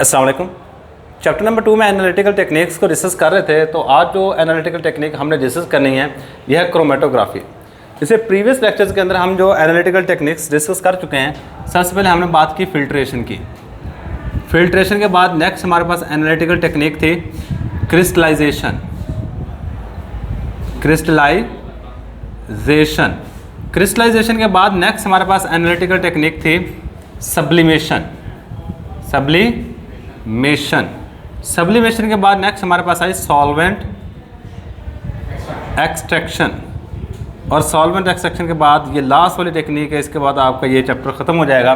अस्सलाम वालेकुम। Chapter number 2 में एनालिटिकल टेक्निक्स को डिस्कस कर रहे थे। तो आज जो एनालिटिकल टेक्निक हमने डिस्कस करनी है यह है क्रोमेटोग्राफी। इसे प्रीवियस लेक्चर्स के अंदर हम जो एनालिटिकल टेक्निक्स डिस्कस कर चुके हैं। सबसे पहले हमने बात की फिल्ट्रेशन की। फिल्ट्रेशन के बाद नेक्स्ट हमारे पास एनालिटिकल टेक्निक थी क्रिस्टलाइजेशन। क्रिस्टलाइजेशन के बाद नेक्स्ट हमारे पास एनालिटिकल टेक्निक थी सब्लिमेशन। सब्लिमेशन के बाद नेक्स्ट हमारे पास आई सॉल्वेंट एक्सट्रैक्शन। और सॉल्वेंट एक्सट्रैक्शन के बाद ये लास्ट वाली टेक्निक है। इसके बाद आपका ये चैप्टर ख़त्म हो जाएगा।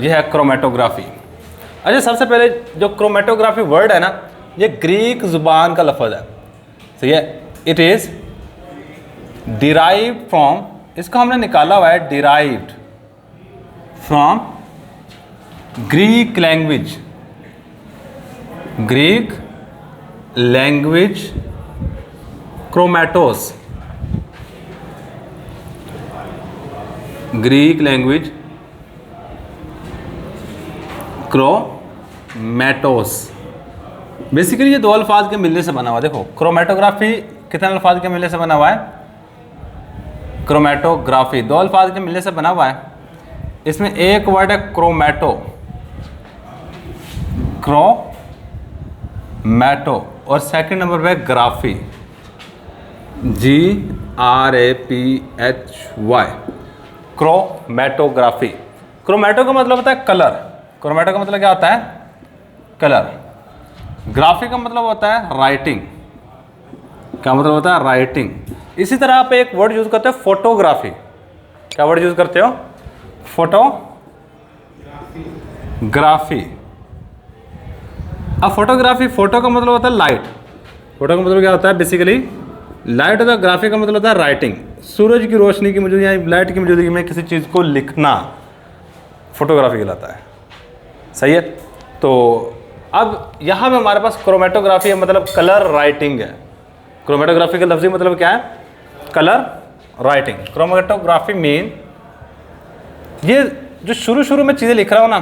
ये है क्रोमेटोग्राफी। अच्छा, सबसे पहले जो क्रोमेटोग्राफी वर्ड है ना, ये ग्रीक ज़ुबान का लफ्ज़ है। तो ये इट इज़ डिराइव्ड फ्रॉम, इसको हमने निकाला हुआ है derived from Greek language chromatos. Greek language chromatos. Basically ये दो अल्फाज के मिलने से बना हुआ। देखो क्रोमेटोग्राफी कितने अल्फाज के मिलने से बना हुआ है? क्रोमेटोग्राफी दो अल्फाज के मिलने से बना हुआ है। इसमें एक वर्ड है क्रोमैटो और सेकंड नंबर पे ग्राफी GRAPHY क्रोमेटोग्राफी। क्रोमेटो का मतलब होता है कलर। क्रोमेटो का मतलब क्या होता है? कलर। ग्राफी का मतलब होता है राइटिंग। क्या मतलब होता है? राइटिंग। इसी तरह आप एक वर्ड यूज करते हो फोटोग्राफी। क्या वर्ड यूज करते हो? फोटोग्राफी। अब फोटोग्राफी, फोटो का मतलब होता है लाइट। फोटो का मतलब क्या होता है? बेसिकली लाइट होता है। ग्राफी का मतलब होता है राइटिंग। सूरज की रोशनी की मौजूदगी या लाइट की मौजूदगी में किसी चीज़ को लिखना फोटोग्राफी कहलाता है। सही है। तो अब यहाँ पे हमारे पास क्रोमेटोग्राफी है, मतलब कलर राइटिंग है। क्रोमेटोग्राफी का लफ्ज़ी मतलब क्या है? Colour writing. क्रोमेटोग्राफी मीन, ये जो शुरू में चीज़ें लिख रहा हूँ ना,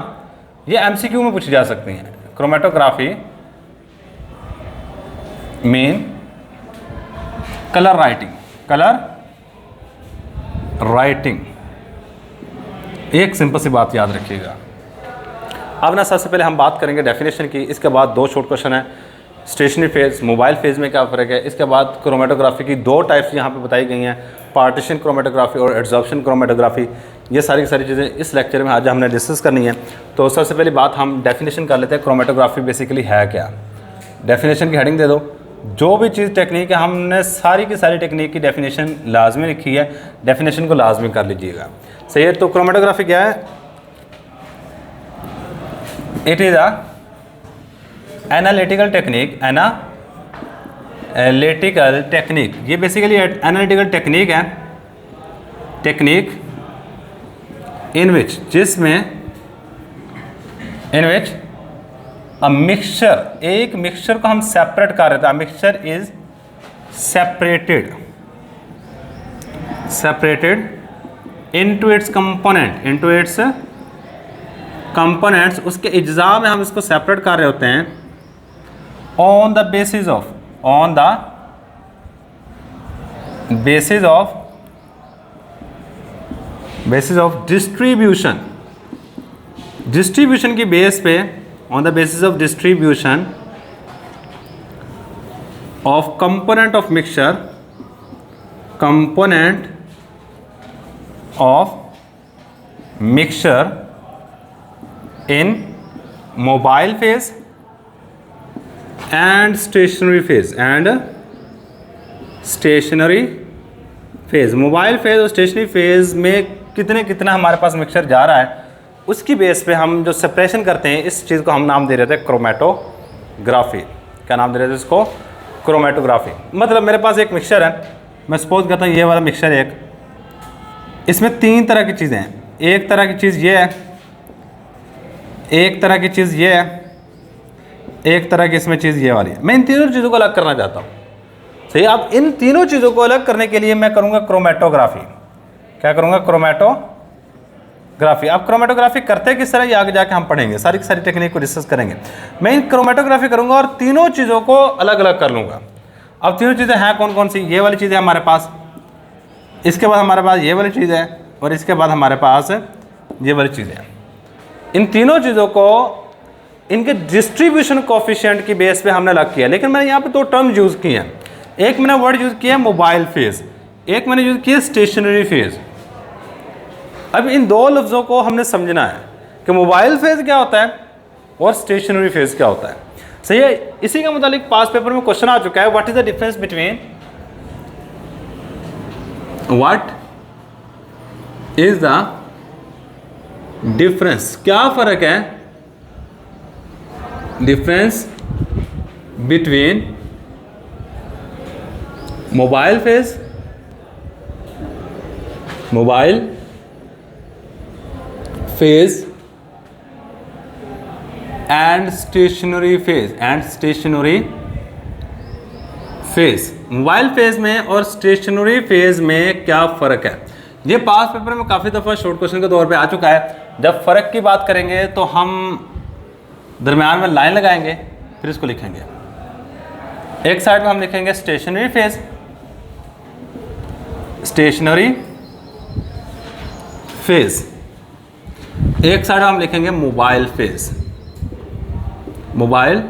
ये MCQ में पूछी जा सकती हैं। Chromatography mean colour writing. एक सिंपल सी बात याद रखिएगा। अब ना सबसे पहले हम बात करेंगे डेफिनेशन की। इसके बाद दो शॉर्ट क्वेश्चन है, स्टेशनरी फेज मोबाइल फेज में क्या फ़र्क है। इसके बाद क्रोमेटोग्राफी की दो टाइप्स यहाँ पे बताई गई हैं, पार्टीशन क्रोमेटोग्राफी और एड्जॉर्प्शन क्रोमेटोग्राफी। ये सारी चीज़ें इस लेक्चर में आज हमने डिस्कस करनी है। तो सबसे पहली बात हम डेफिनेशन कर लेते हैं। क्रोमेटोग्राफी बेसिकली है क्या? डेफिनेशन की हेडिंग दे दो। जो भी चीज़ टेक्निक है, हमने सारी की सारी टेक्निक की डेफिनेशन लाजमी लिखी है। डेफिनेशन को लाजमी कर लीजिएगा। सही है। तो क्रोमेटोग्राफी क्या है? It is a analytical technique. ये बेसिकली एनालिटिकल टेक्निक है। Technique in which a mixture, एक मिक्सचर को हम सेपरेट कर रहे थे। Mixture is separated into its components. उसके इज्जा में हम इसको सेपरेट कर रहे होते हैं on the basis of distribution की बेस पे, on the basis of distribution of component of mixture in mobile phase and stationary phase। Mobile phase और स्टेशनरी फेज में कितना हमारे पास मिक्सचर जा रहा है, उसकी बेस पे हम जो सेपरेशन करते हैं, इस चीज़ को हम नाम दे रहे थे क्रोमेटोग्राफी। क्या नाम दे रहे थे इसको? क्रोमेटोग्राफी। मतलब मेरे पास एक मिक्सचर है, मैं सपोज करता हूँ ये वाला मिक्सचर एक, इसमें तीन तरह की चीज़ें हैं। एक तरह की चीज़ ये है, एक तरह की चीज़ ये है, एक तरह की इसमें चीज़ ये वाली है। मैं इन तीनों चीज़ों को अलग करना चाहता हूँ। सही। अब इन तीनों चीज़ों को अलग करने के लिए मैं करूँगा क्रोमेटोग्राफी। क्या करूँगा? क्रोमेटोग्राफी। अब क्रोमेटोग्राफी करते किस तरह, ये आगे जाके हम पढ़ेंगे, सारी सारी टेक्निक को डिस्कस करेंगे। मैं इन क्रोमेटोग्राफी करूंगा और तीनों चीज़ों को अलग अलग कर लूँगा। अब तीनों चीज़ें हैं कौन कौन सी, ये वाली चीज़ है हमारे पास, इसके बाद हमारे पास ये वाली चीज़ है, और इसके बाद हमारे पास ये वाली चीज़ है। इन तीनों चीज़ों को इनके डिस्ट्रीब्यूशन कोफिशिएंट की बेस पे हमने अलग किया। लेकिन मैंने यहाँ पे दो टर्म यूज़ किए हैं, एक मैंने वर्ड यूज़ किया है मोबाइल फेज़, एक मैंने यूज़ किया स्टेशनरी फेज़। अब इन दो लफ्ज़ों को हमने समझना है कि मोबाइल फेज़ क्या होता है और स्टेशनरी फेज़ क्या होता है। सही है, इसी के मुतालिक पास पेपर में क्वेश्चन आ चुका है, what is the difference between, what is the difference, क्या फ़र्क है, difference between mobile phase, mobile phase and stationary phase, and stationary phase. Mobile phase में और स्टेशनरी फेज़ में क्या फ़र्क है, ये पास पेपर में काफ़ी दफ़ा शॉर्ट क्वेश्चन के तौर पे आ चुका है। जब फ़र्क की बात करेंगे तो हम दरमियान में लाइन लगाएंगे, फिर इसको लिखेंगे। एक साइड में हम लिखेंगे स्टेशनरी फेज़, स्टेशनरी फेज़, एक साइड हम लिखेंगे मोबाइल फेज़, मोबाइल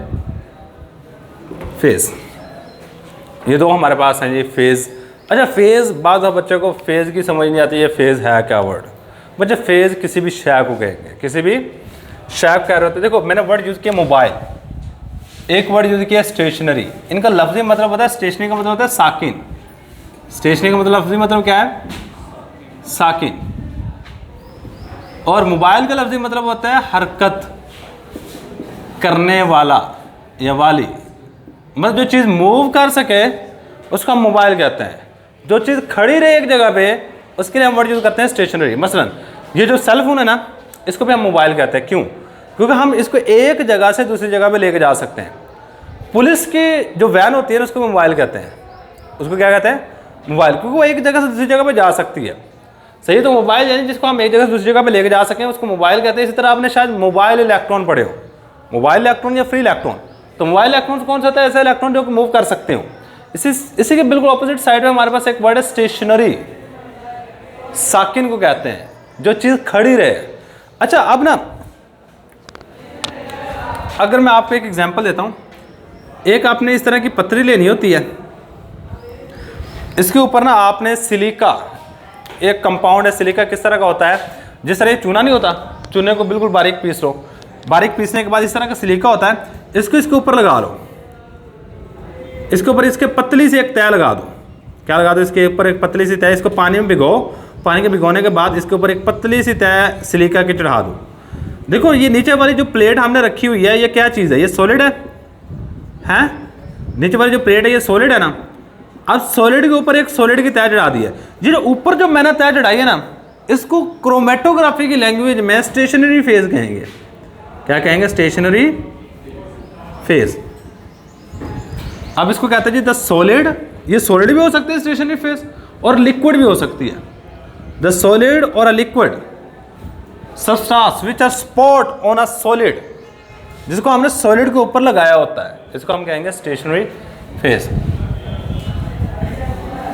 फेज़। ये दो हमारे पास हैं जी फेज़। अच्छा, फेज़, बाद बच्चों को फेज़ की समझ नहीं आती, ये फेज़ है क्या वर्ड। बच्चे फेज़ किसी भी शय को कहेंगे, किसी भी शय को कह रहे होते। देखो मैंने वर्ड यूज़ किया मोबाइल, एक वर्ड यूज़ किया स्टेशनरी। इनका लफ्ज़ी मतलब होता है, स्टेशनरी का मतलब होता है साकिन, स्टेशनरी का मतलब लफ्ज़ी मतलब क्या है, साकिन। और मोबाइल का लफ्ज़ी मतलब होता है हरकत करने वाला या वाली, मतलब जो चीज़ मूव कर सके उसको हम मोबाइल कहते हैं। जो चीज़ खड़ी रहे एक जगह पे उसके लिए हम वर्ड यूज़ करते हैं स्टेशनरी। मसलन ये जो सेल फोन है ना, इसको भी हम मोबाइल कहते हैं। क्यों? क्योंकि हम इसको एक जगह से दूसरी जगह पे लेके जा सकते हैं। पुलिस की जो वैन होती है ना, उसको मोबाइल कहते हैं। उसको क्या कहते हैं? मोबाइल, क्योंकि वो एक जगह से दूसरी जगह पे जा सकती है। सही, तो मोबाइल यानी जिसको हम एक जगह से दूसरी जगह पे लेके जा सकें उसको मोबाइल कहते हैं। इसी तरह आपने शायद मोबाइल इलेक्ट्रॉन पढ़े हो, मोबाइल इलेक्ट्रॉन या फ्री इलेक्ट्रॉन। तो मोबाइल इलेक्ट्रॉन कौन सा होता है? ऐसा इलेक्ट्रॉन जो मूव कर सकते हो। इसी के बिल्कुल ऑपोजिट साइड में हमारे पास एक वर्ड है स्टेशनरी, साकिन को कहते हैं, जो चीज़ खड़ी रहे। अच्छा, अब ना अगर मैं आपको एक एग्जांपल देता हूँ, एक आपने इस तरह की पतरी लेनी होती है, इसके ऊपर ना आपने सिलिका, एक कंपाउंड है सिलिका, किस तरह का होता है, जिस तरह ये चूना नहीं होता, चूने को बिल्कुल बारीक पीस लो, बारीक पीसने के बाद इस तरह का सिलिका होता है, इसको इसके ऊपर लगा लो, इसके ऊपर इसके पतली सी एक तय लगा दो। क्या लगा दो? इसके ऊपर एक पतली सी तय, इसको पानी में भिगो, पानी के भिगोने के बाद इसके ऊपर एक पतली सी तय सिलिका की चढ़ा दो। देखो ये नीचे वाली जो प्लेट हमने रखी हुई है, ये क्या चीज़ है? ये सॉलिड है, हैं? नीचे वाली जो प्लेट है ये सॉलिड है ना। अब सॉलिड के ऊपर एक सॉलिड की तय चढ़ा दी है। ये जो ऊपर जो मैंने तय चढ़ाई है ना, इसको क्रोमेटोग्राफी की लैंग्वेज में स्टेशनरी फेज कहेंगे। क्या कहेंगे? Stationary phase. अब इसको कहते हैं जी द सॉलिड, ये सॉलिड भी हो सकती है स्टेशनरी फेज, और लिक्विड भी हो सकती है। द सॉलिड और a liquid substance which are spot on a solid, जिसको हमने सॉलिड के ऊपर लगाया होता है, इसको हम कहेंगे स्टेशनरी फेज।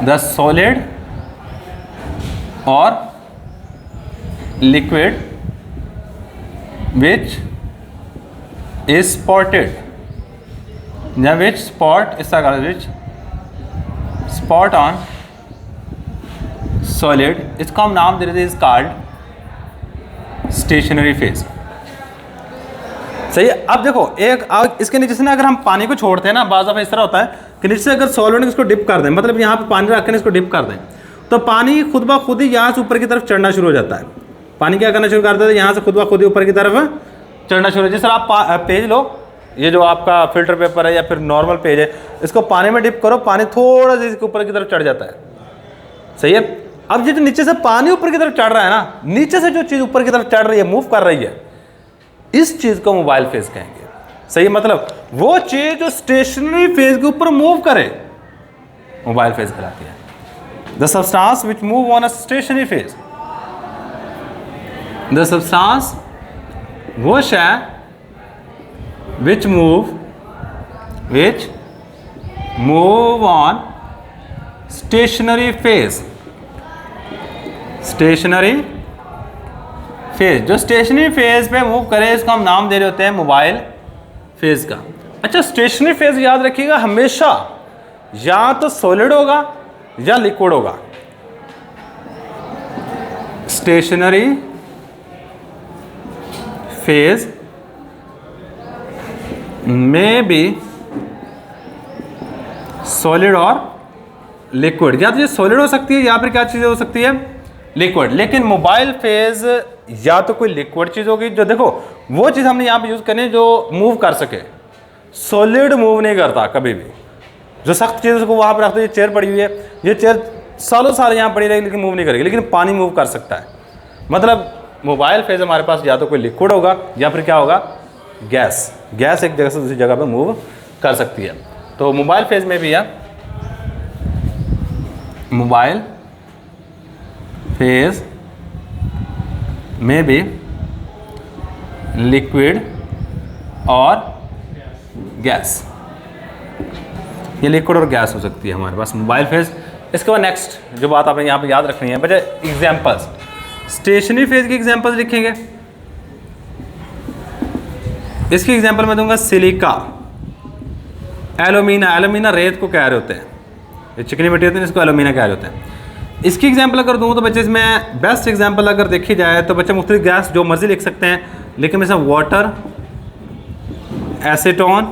द सॉलिड और लिक्विड विच इज स्पॉटेड, या विच स्पॉट, इस तरह विच स्पॉट ऑन सॉलिड, इसको हम नाम दे रहे थे, इज कॉल्ड स्टेशनरी फेज। सही है। अब देखो एक इसके नीचे से ना अगर हम पानी को छोड़ते हैं ना, बाज़ दफ़ा इस तरह होता है कि नीचे से अगर सॉल्वेंट इसको डिप कर दें, मतलब यहाँ पे पानी रख कर इसको डिप कर दें, तो पानी खुद ब खुद ही यहाँ से ऊपर की तरफ चढ़ना शुरू हो जाता है। पानी क्या करना शुरू कर देता है? यहाँ से खुद ब खुद ही ऊपर की तरफ चढ़ना शुरू हो। जैसे आप पेज लो, ये जो आपका फिल्टर पेपर है या फिर नॉर्मल पेज है, इसको पानी में डिप करो, पानी थोड़ा सा इसके ऊपर की तरफ चढ़ जाता है। सही है। अब जो नीचे से पानी ऊपर की तरफ चढ़ रहा है ना, नीचे से जो चीज़ ऊपर की तरफ चढ़ रही है, मूव कर रही है, इस चीज़ को मोबाइल फेज कहेंगे। सही है। मतलब वो चीज़ जो स्टेशनरी फेज के ऊपर मूव करे, मोबाइल फेज कहलाती है। The substance which move on a stationary phase. The substance वो शय which move on stationary phase. Stationary phase, जो स्टेशनरी फेज पे मूव करे इसको हम नाम दे रहे होते हैं मोबाइल फेज का। अच्छा, स्टेशनरी फेज याद रखिएगा हमेशा या तो सॉलिड होगा या लिक्विड होगा। स्टेशनरी फेज में भी सॉलिड और लिक्विड, या तो ये सॉलिड हो सकती है या फिर क्या चीज़ हो सकती है, लिक्विड। लेकिन मोबाइल फेज या तो कोई लिक्विड चीज़ होगी, जो देखो वो चीज़ हमने यहाँ पे यूज़ करनी है जो मूव कर सके। सॉलिड मूव नहीं करता कभी भी, जो सख्त चीज़ को वहाँ पर रखते। ये चेयर पड़ी हुई है, ये चेयर सालों साल यहाँ पड़ी रहेगी लेकिन मूव नहीं करेगी, लेकिन पानी मूव कर सकता है। मतलब मोबाइल फेज हमारे पास या तो कोई लिक्विड होगा या फिर क्या होगा, गैस। गैस एक जगह से दूसरी जगह पर मूव कर सकती है। तो मोबाइल फेज में भी है, मोबाइल फेज में भी लिक्विड और गैस, ये लिक्विड और गैस हो सकती है हमारे पास मोबाइल फेज। इसके बाद नेक्स्ट जो बात आपने यहाँ पे याद रखनी है बच्चे, एग्जांपल्स। स्टेशनरी फेज की एग्जांपल्स लिखेंगे। इसकी एग्जांपल मैं दूंगा सिलिका, एलुमिना। एलुमिना रेत को कह रहे होते हैं, ये चिकनी मिट्टी होती है, इसको एलुमिना कह रहे होते हैं। इसकी एग्जांपल अगर दूँ तो बच्चे इसमें बेस्ट एग्जांपल अगर देखी जाए तो बच्चे मुख्तलिफ गैस जो मर्जी लिख सकते हैं, लेकिन इसमें वाटर, एसीटोन,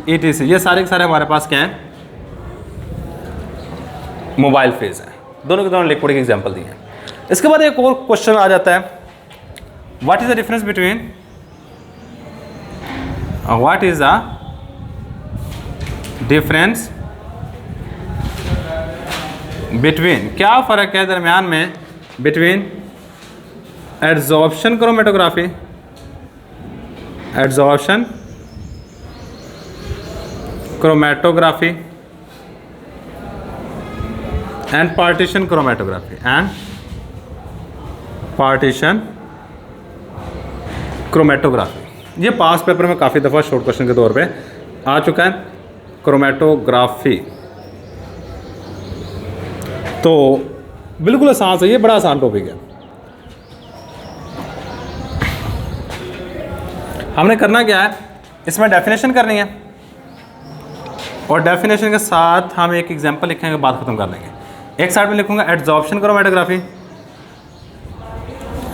ETC, ये सारे के सारे हमारे पास क्या हैं, मोबाइल फेज है। दोनों के दोनों लिक्विड की एग्जांपल दी है। इसके बाद एक और क्वेश्चन आ जाता है, what is the difference between, what is the difference between, क्या फ़र्क है दरमियान में, between adsorption chromatography, adsorption chromatography and partition chromatography, and partition chromatography. ये पास पेपर में काफ़ी दफ़ा शॉर्ट क्वेश्चन के तौर पे आ चुका है, क्रोमेटोग्राफी। तो बिल्कुल आसान है, ये बड़ा आसान टॉपिक है। हमने करना क्या है, इसमें डेफिनेशन करनी है और डेफिनेशन के साथ हम एक एग्जांपल लिखेंगे, बात खत्म कर देंगे। एक साइड में लिखूंगा एड्जॉर्प्शन क्रोमेटोग्राफी,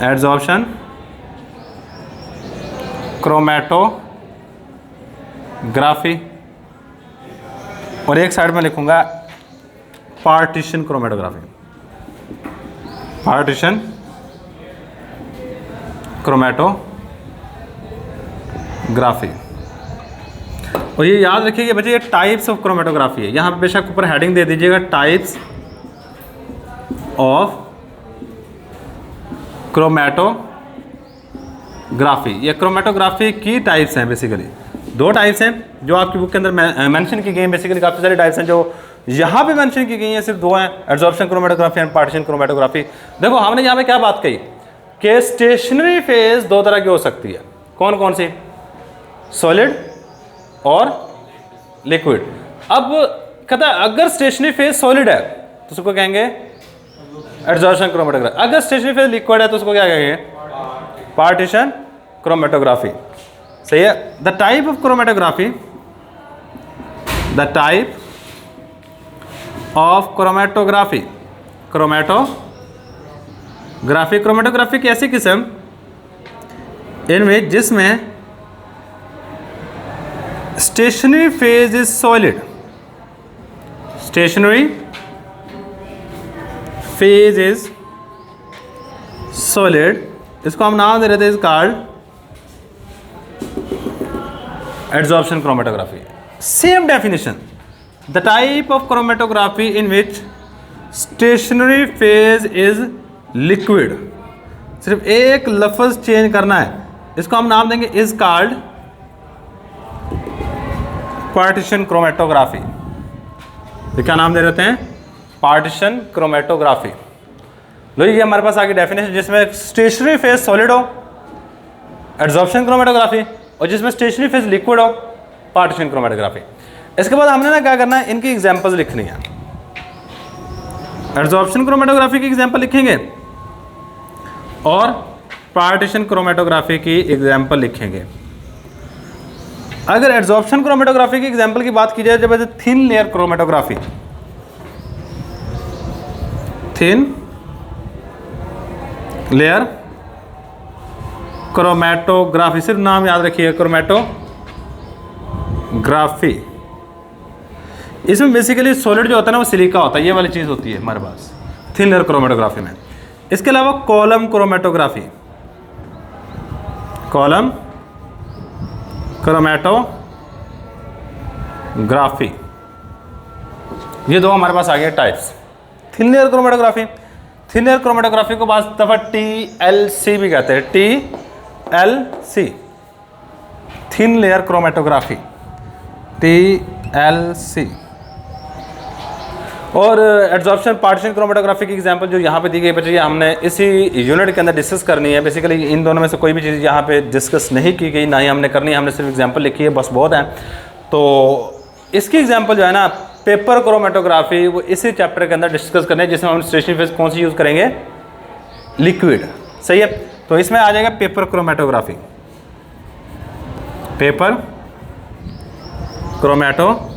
एड्जॉर्प्शन क्रोमेटोग्राफी, और एक साइड में लिखूंगा पार्टीशन क्रोमेटोग्राफी, पार्टीशन क्रोमेटोग्राफी। और ये याद रखिए बच्चे, ये टाइप्स ऑफ क्रोमेटोग्राफी है। यहाँ पे बेशक ऊपर हेडिंग दे दीजिएगा, टाइप्स ऑफ क्रोमेटोग्राफी। ये क्रोमेटोग्राफी की टाइप्स हैं, बेसिकली दो टाइप्स हैं जो आपकी बुक के अंदर मेंशन की गई हैं। बेसिकली काफ़ी सारी टाइप्स हैं जो यहाँ पे मेंशन की गई हैं, सिर्फ दो हैं, adsorption chromatography and partition chromatography. देखो हमने यहाँ पे क्या बात कही कि स्टेशनरी फेज दो तरह की हो सकती है। कौन कौन सी, सॉलिड और लिक्विड। अब कहता है अगर स्टेशनरी फेज सॉलिड है तो उसको कहेंगे एड्जॉर्प्शन क्रोमेटोग्राफी, अगर स्टेशनरी फेज लिक्विड है तो उसको क्या कहेंगे, पार्टीशन क्रोमेटोग्राफी। सही है। The type of chromatography, the type of chromatography, chromatography, chromatography की ऐसी किस्म इनमें जिसमें stationary phase is solid, stationary phase is solid, इसको हम नाम दे रहे थे, is called adsorption chromatography. Same definition, the type of chromatography in which stationary phase is liquid, सिर्फ एक लफ्ज चेंज करना है, इसको हम नाम देंगे इज कॉल्ड पार्टीशन क्रोमेटोग्राफी। तो क्या नाम दे देते हैं, पार्टीशन क्रोमेटोग्राफी। लो ये हमारे पास आगे डेफिनेशन, जिसमें स्टेशनरी फेज सॉलिड हो एड्जॉर्प्शन क्रोमेटोग्राफी, और जिसमें स्टेशनरी फेज लिक्विड हो पार्टीशन क्रोमेटोग्राफी। इसके बाद हमने ना क्या करना है, इनकी एग्जांपल्स लिखनी है। एड्जॉर्प्शन क्रोमेटोग्राफी की एग्जांपल लिखेंगे और पार्टीशन क्रोमेटोग्राफी की एग्जांपल लिखेंगे। अगर एड्जॉर्प्शन क्रोमेटोग्राफी की एग्जांपल की बात की जाए, जब thin layer chromatography, thin layer chromatography, सिर्फ नाम याद रखिए क्रोमेटोग्राफी। इसमें बेसिकली सॉलिड जो होता है ना वो सिलिका होता है, ये वाली चीज़ होती है हमारे पास थिन लेयर क्रोमेटोग्राफी में। इसके अलावा कॉलम क्रोमेटोग्राफी, कॉलम क्रोमेटोग्राफी, ये दो हमारे पास आ गए types. Thin layer chromatography, thin layer chromatography को बात दफ़ा TLC भी कहते हैं, TLC, thin layer chromatography, TLC। और एड्जॉर्प्शन पार्टीशन क्रोमेटोग्राफी की एग्जांपल जो यहाँ पे दी गई बच्चे, हमने इसी यूनिट के अंदर डिस्कस करनी है। बेसिकली इन दोनों में से कोई भी चीज़ यहाँ पे डिस्कस नहीं की गई, ना ही हमने करनी है, हमने सिर्फ एग्जांपल लिखी है, बस बहुत है। तो इसकी एग्जांपल जो है ना पेपर क्रोमेटोग्राफी, वो इसी चैप्टर के अंदर डिस्कस करने हैं, जिसमें हम स्टेशनरी फेज कौन सी यूज़ करेंगे, लिक्विड, सही है। तो इसमें आ जाएगा पेपर क्रोमेटोग्राफी, पेपर क्रोमेटोग्राफी।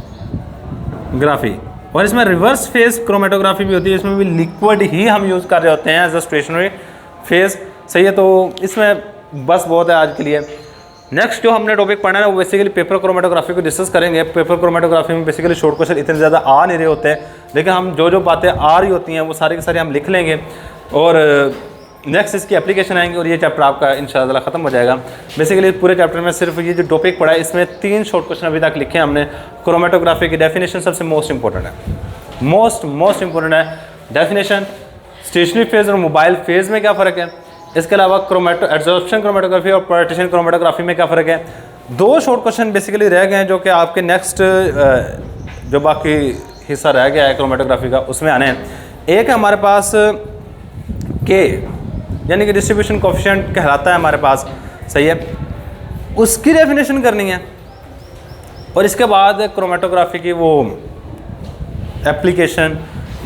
और इसमें रिवर्स फेज क्रोमेटोग्राफी भी होती है, इसमें भी लिक्विड ही हम यूज़ कर रहे होते हैं एज अ स्टेशनरी फेज, सही है। तो इसमें बस बहुत है आज के लिए। नेक्स्ट जो हमने टॉपिक पढ़ना है वो बेसिकली पेपर क्रोमेटोग्राफी को डिस्कस करेंगे। पेपर क्रोमेटोग्राफी में बेसिकली शॉर्ट क्वेश्चन इतने ज़्यादा आ नहीं रहे होते हैं, लेकिन हम जो बातें आ रही होती हैं वो सारी की सारी हम लिख लेंगे, और नेक्स्ट इसकी एप्लीकेशन आएंगे, और ये चैप्टर आपका इंशाल्लाह ख़त्म हो जाएगा। बेसिकली पूरे चैप्टर में सिर्फ ये जो टॉपिक पढ़ा है, इसमें 3 शॉर्ट क्वेश्चन अभी तक लिखे हैं हमने। क्रोमेटोग्राफी की डेफिनेशन सबसे मोस्ट इंपॉर्टेंट है, मोस्ट इंपॉर्टेंट है डेफिनेशन। स्टेशनरी फेज और मोबाइल फेज में क्या फ़र्क है, इसके अलावा एड्जॉर्प्शन क्रोमेटोग्राफी और पार्टीशन क्रोमेटोग्राफी में क्या फ़र्क है। 2 शॉर्ट क्वेश्चन बेसिकली रह गए हैं, जो कि आपके नेक्स्ट जो बाकी हिस्सा रह गया है क्रोमेटोग्राफी का, उसमें आने हैं। एक है हमारे पास के, यानी कि डिस्ट्रीब्यूशन कोफिशिएंट कहलाता है हमारे पास, सही है, उसकी डेफिनेशन करनी है। और इसके बाद क्रोमेटोग्राफी की वो एप्लीकेशन,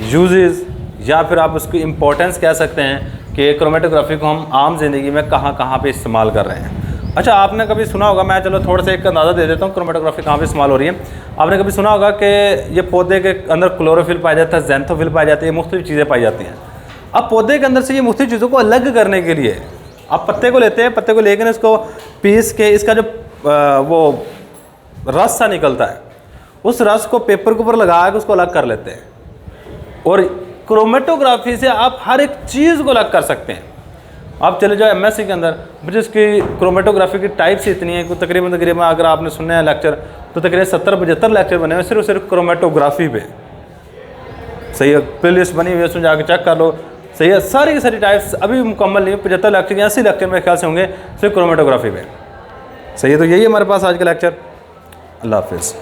यूजेस, या फिर आप उसकी इम्पोर्टेंस कह सकते हैं कि क्रोमेटोग्राफी को हम आम जिंदगी में कहाँ पे इस्तेमाल कर रहे हैं। अच्छा, आपने कभी सुना होगा, मैं चलो थोड़ा सा एक अंदाज़ा दे देता हूँ क्रोमेटोग्राफी कहाँ पे इस्तेमाल हो रही है। आपने कभी सुना होगा कि ये पौधे के अंदर क्लोरोफिल पाया जाता है, ज़ैंथोफिल पाई जाती है, मुख्तलिफ चीज़ें पाई जाती हैं। अब पौधे के अंदर से ये मुख्तलिफ चीज़ों को अलग करने के लिए आप पत्ते को लेते हैं, पत्ते को लेकर इसको पीस के इसका जो वो रस सा निकलता है, उस रस को पेपर के ऊपर लगा के उसको अलग कर लेते हैं। और क्रोमेटोग्राफी से आप हर एक चीज़ को अलग कर सकते हैं। आप चले जाओ MSc के अंदर, मुझे इसकी क्रोमेटोग्राफी की टाइप्स इतनी है कि तकरीबन अगर आपने सुनना है लेक्चर तो तकरीबन 70-75 लेक्चर बने हुए सिर्फ क्रोमेटोग्राफी पे, सही है। प्लेलिस्ट बनी हुई है, उसमें जाकर चेक कर लो, सही है। सारी की सारी टाइप्स अभी मुकम्मल नहीं, 75 लेक्चर या 80 लेक्चर मेरे ख्याल से होंगे सिर्फ क्रोमेटोग्राफी पे, सही है। तो यही हमारे पास आज का लेक्चर। अल्लाह हाफिज़।